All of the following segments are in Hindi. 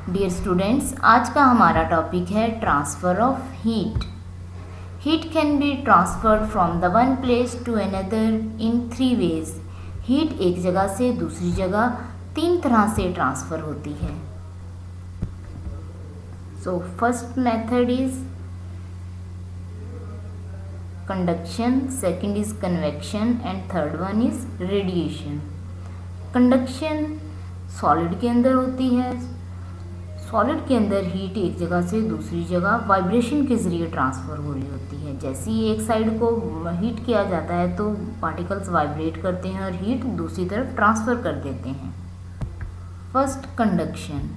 डियर स्टूडेंट्स, आज का हमारा टॉपिक है transfer of heat. Heat can be transferred from the one place to another in 3 ways. Heat एक जगह से दूसरी जगह 3 तरह से ट्रांसफ़र होती है। So first method is conduction, second is convection and third one is radiation. Conduction solid के अंदर होती है। सॉलिड के अंदर हीट एक जगह से दूसरी जगह वाइब्रेशन के ज़रिए ट्रांसफ़र हो रही होती है। जैसे ही एक साइड को हीट किया जाता है तो पार्टिकल्स वाइब्रेट करते हैं और हीट दूसरी तरफ ट्रांसफ़र कर देते हैं। First, conduction.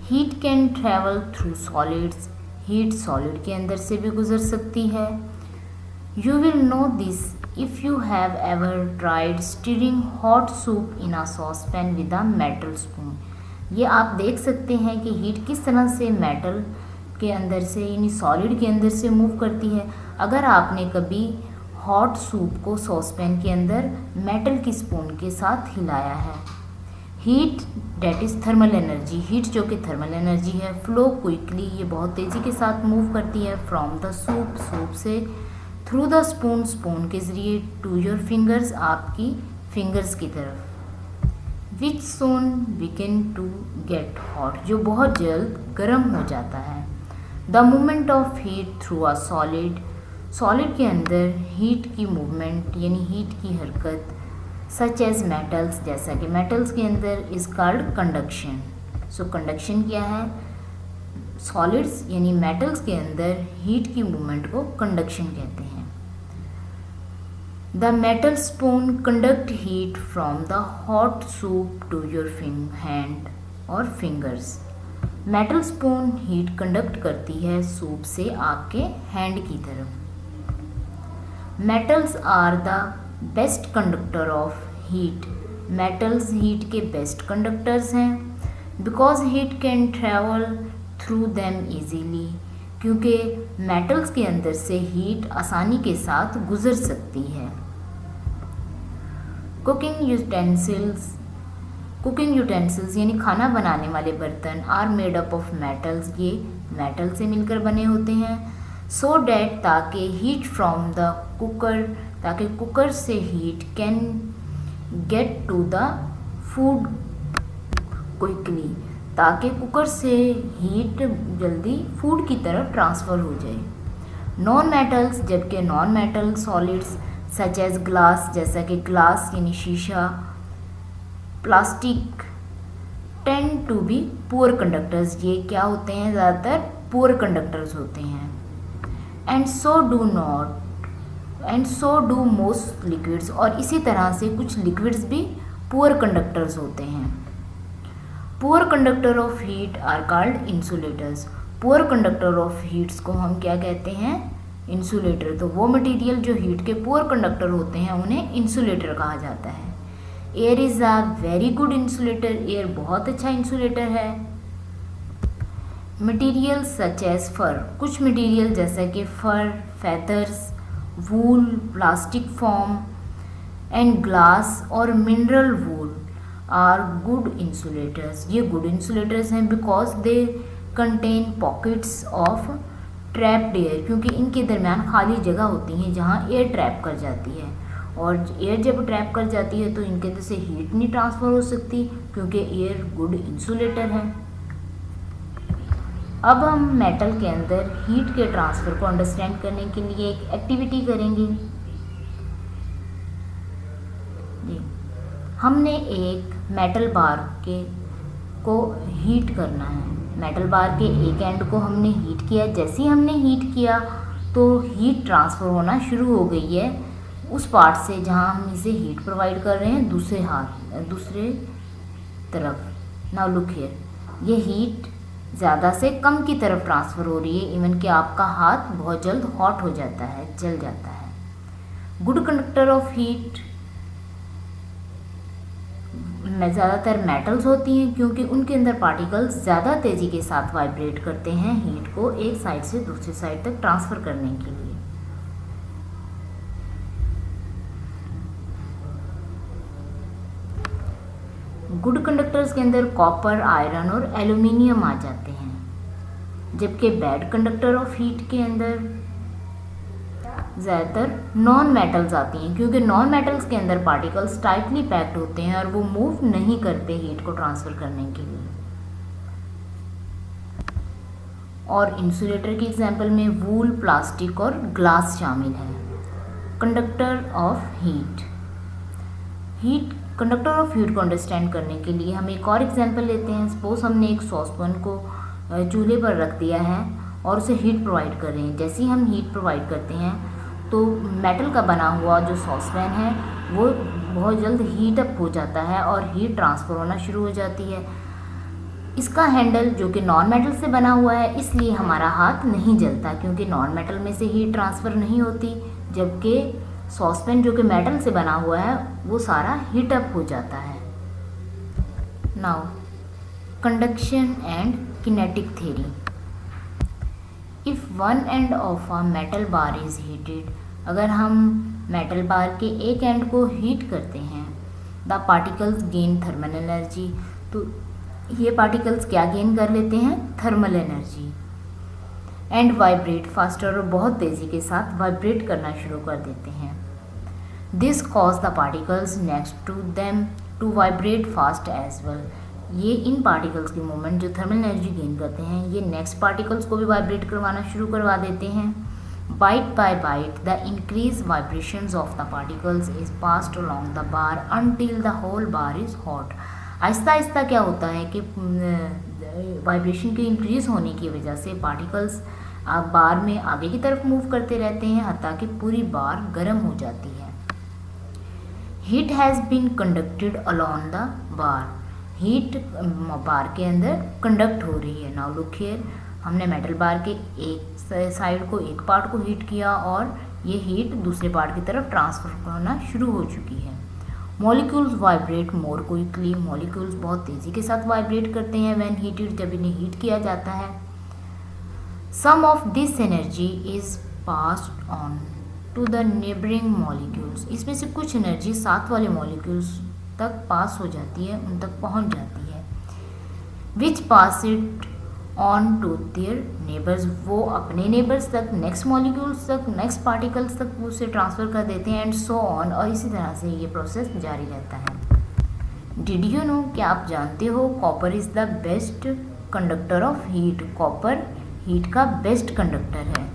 Heat can travel through solids. Heat solid के अंदर से भी गुजर सकती है। You will know this if you have ever tried stirring hot soup in a saucepan with a metal spoon. ये आप देख सकते हैं कि हीट किस तरह से मेटल के अंदर से यानी सॉलिड के अंदर से मूव करती है। अगर आपने कभी हॉट सूप को सॉसपैन के अंदर मेटल की स्पून के साथ हिलाया है। Heat that is thermal energy. Heat जो कि थर्मल एनर्जी है, फ्लो क्विकली, ये बहुत तेज़ी के साथ मूव करती है फ्रॉम द सूप, सूप से, थ्रू द स्पून, स्पून के ज़रिए, टू योर फिंगर्स, आपकी फिंगर्स की तरफ। विच सोन बिगिन टू गेट हॉट, जो बहुत जल्द गर्म हो जाता है। The movement of heat through a solid, solid के अंदर हीट की मूवमेंट यानी हीट की हरकत, सच एज मेटल्स, जैसा कि मेटल्स के अंदर, is called conduction. So conduction क्या है? सॉलिड्स यानी मेटल्स के अंदर हीट की मूवमेंट को कंडक्शन कहते हैं। The metal spoon conduct heat from the hot soup to your hand और fingers। Metal spoon heat conduct करती है सूप से आपके हैंड की तरफ। Metals are the best conductor of heat. Metals heat के बेस्ट कंडक्टर्स हैं। Because heat can travel through them easily, क्योंकि मेटल्स के अंदर से हीट आसानी के साथ गुजर सकती है। कुकिंग यूटेंसिल्स, कुकिंग यूटेंसिल्स यानी खाना बनाने वाले बर्तन, are made up of metals, ये मेटल से मिलकर बने होते हैं। सो डैट, ताकि हीट फ्रॉम द कुकर, ताकि कुकर से heat can get to the food quickly, ताकि कुकर से हीट जल्दी फूड की तरफ ट्रांसफ़र हो जाए। नॉन मेटल्स, जबकि non metal solids such as glass, जैसा कि ग्लास यानी शीशा, plastic, tend to be poor conductors, ये क्या होते हैं? ज़्यादातर पुअर कंडक्टर्स होते हैं। And so do most liquids, और इसी तरह से कुछ लिक्विड्स भी पुअर कंडक्टर्स होते हैं। Poor conductor of heat are called insulators. Poor conductor of heats को हम क्या कहते हैं? इंसुलेटर। तो वो मटेरियल जो हीट के पुअर कंडक्टर होते हैं उन्हें इंसुलेटर कहा जाता है। Air is a very good insulator. Air बहुत अच्छा इंसुलेटर है। मटेरियल सच एज फर, कुछ मटेरियल जैसा कि fur, feathers, wool, plastic foam and glass और mineral wool are good insulators. ये गुड इंसुलेटर्स हैं because they contain pockets of trapped air, क्योंकि इनके दरमियान खाली जगह होती हैं जहाँ एयर ट्रैप कर जाती है, और एयर जब ट्रैप कर जाती है तो इनके अंदर से हीट नहीं ट्रांसफ़र हो सकती, क्योंकि एयर गुड इंसुलेटर है। अब हम मेटल के अंदर हीट के ट्रांसफ़र को अंडरस्टैंड करने के लिए एक एक्टिविटी करेंगे। जी, हमने एक मेटल बार को हीट करना है। मेटल बार के एक एंड को हमने हीट किया। जैसे ही हमने हीट किया तो हीट ट्रांसफ़र होना शुरू हो गई है उस पार्ट से जहां हम इसे हीट प्रोवाइड कर रहे हैं दूसरे तरफ। नाउ लुक हियर, ये हीट ज़्यादा से कम की तरफ ट्रांसफ़र हो रही है, इवन कि आपका हाथ बहुत जल्द हॉट हो जाता है, जल जाता है। गुड कंडक्टर ऑफ हीट में ज़्यादातर मेटल्स होती हैं, क्योंकि उनके अंदर पार्टिकल्स ज़्यादा तेज़ी के साथ वाइब्रेट करते हैं हीट को एक साइड से दूसरी साइड तक ट्रांसफ़र करने के लिए। गुड कंडक्टर्स के अंदर कॉपर, आयरन और एल्यूमिनियम आ जाते हैं, जबकि बैड कंडक्टर ऑफ हीट के अंदर ज़्यादातर नॉन मेटल्स आती हैं, क्योंकि नॉन मेटल्स के अंदर पार्टिकल्स टाइटली पैक्ड होते हैं और वो मूव नहीं करते हीट को ट्रांसफ़र करने के लिए। और इंसुलेटर की एग्जांपल में वूल, प्लास्टिक और ग्लास शामिल है। Conductor of heat conductor of heat को अंडरस्टैंड करने के लिए हम एक और एग्जांपल लेते हैं। सपोज हमने एक सॉसपैन को चूल्हे पर रख दिया है और उसे हीट प्रोवाइड कर रहे हैं। जैसे ही हम हीट प्रोवाइड करते हैं तो मेटल का बना हुआ जो सॉसपैन है वो बहुत जल्द हीट अप हो जाता है और हीट ट्रांसफ़र होना शुरू हो जाती है। इसका हैंडल जो कि नॉन मेटल से बना हुआ है, इसलिए हमारा हाथ नहीं जलता, क्योंकि नॉन मेटल में से हीट ट्रांसफ़र नहीं होती, जबकि सॉसपैन जो कि मेटल से बना हुआ है वो सारा हीट अप हो जाता है। Now conduction and kinetic theory. If one end of a metal bar is heated, अगर हम मेटल बार के एक एंड को हीट करते हैं, the particles gain thermal energy, तो ये पार्टिकल्स क्या गेन कर लेते हैं? Thermal energy. And vibrate faster, और बहुत तेज़ी के साथ वाइब्रेट करना शुरू कर देते हैं। This cause the particles next to them to vibrate fast as well, ये इन पार्टिकल्स की मूवमेंट जो थर्मल एनर्जी गेन करते हैं ये नेक्स्ट पार्टिकल्स को भी वाइब्रेट करवाना शुरू करवा देते हैं। Bite by bite the increase vibrations of the particles is passed along the bar until the whole bar is hot. आहिस्ता आहिस्ता क्या होता है कि वाइब्रेशन के इंक्रीज होने की वजह से पार्टिकल्स बार में आगे की तरफ मूव करते रहते हैं, हत्ता कि पूरी बार गर्म हो जाती है। Heat has been conducted along the bar, heat bar के अंदर कंडक्ट हो रही है। नाउ लुक हियर, हमने मेटल बार के एक साइड को, एक पार्ट को हीट किया और ये हीट दूसरे पार्ट की तरफ ट्रांसफर होना शुरू हो चुकी है। Molecules vibrate more quickly, molecules बहुत तेज़ी के साथ वाइब्रेट करते हैं व्हेन हीटेड, जब इन्हें हीट किया जाता है। Some of this energy is passed on to the neighbouring molecules, इसमें से कुछ एनर्जी साथ वाले मॉलिक्यूल्स तक पास हो जाती है, उन तक पहुंच जाती है। Which pass it on to their neighbours, वो अपने नेबर्स तक, नेक्स्ट मॉलिक्यूल्स तक, नेक्स्ट पार्टिकल्स तक उसे ट्रांसफ़र कर देते हैं एंड सो ऑन, और इसी तरह से ये प्रोसेस जारी रहता है। डिड यू नो, क्या आप जानते हो copper is the best conductor of heat, copper heat का बेस्ट कंडक्टर है।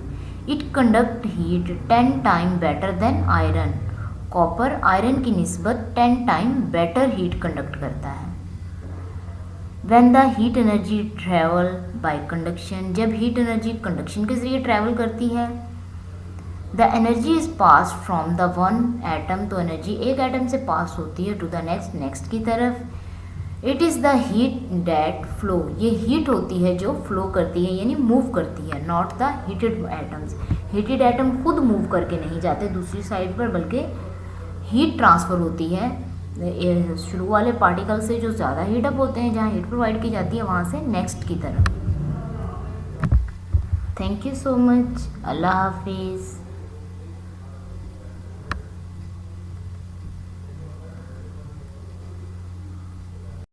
It conduct heat 10 time better than iron, copper iron की निस्बत 10 टाइम बेटर हीट कंडक्ट करता है। When the heat energy travel by conduction, जब हीट एनर्जी कंडक्शन के जरिए ट्रैवल करती है, the energy is passed from the one atom, तो एनर्जी एक एटम से पास होती है to the नेक्स्ट की तरफ। It is the heat that flow, ये हीट होती है जो फ्लो करती है यानी मूव करती है, not the heated atoms, heated atom खुद मूव करके नहीं जाते दूसरी साइड पर, बल्कि हीट ट्रांसफ़र होती है शुरू वाले पार्टिकल से जो ज़्यादा हीट अप होते हैं, जहाँ हीट प्रोवाइड की जाती है वहाँ से नेक्स्ट की तरफ। थैंक यू सो मच, अल्लाह हाफिज़।